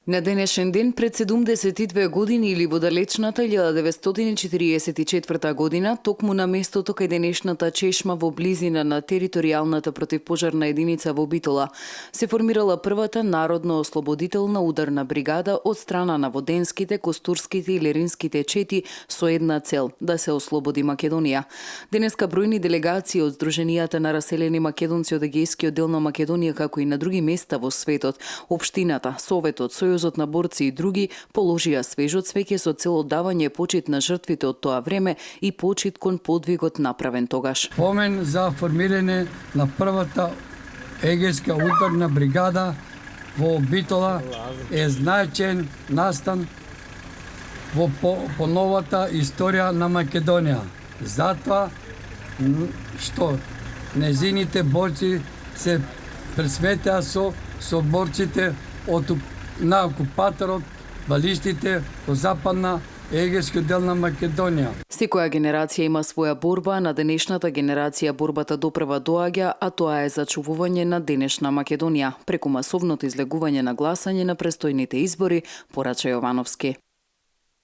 На денешен ден пред 72 години или во далечната 1944 година, токму на местото кај денешната чешма во близина на територијалната противпожарна единица во Битола, се формирала првата народно-ослободителна ударна бригада од страна на воденските, костурските и леринските чети со една цел – да се ослободи Македонија. Денеска бројни делегации од Сдруженијата на раселени македонци од Егејскиот дел на Македонија, како и на други места во светот, општината, Советот, Сојузот на борци и други положија свежо цвеќе со цел оддавање почит на жртвите од тоа време и почит кон подвигот направен тогаш. Помен за формирање на првата егејска ударна бригада во Битола е значаен настан во новата историја на Македонија. Затоа што незините борци се пресметеа со борците на окупаторот, балистите во западна Егејскиот дел на Македонија. Секоја генерација има своја борба, на денешната генерација борбата допрва доаѓа, а тоа е зачувување на денешна Македонија, преку масовното излегување на гласање на престојните избори, порача Јовановски.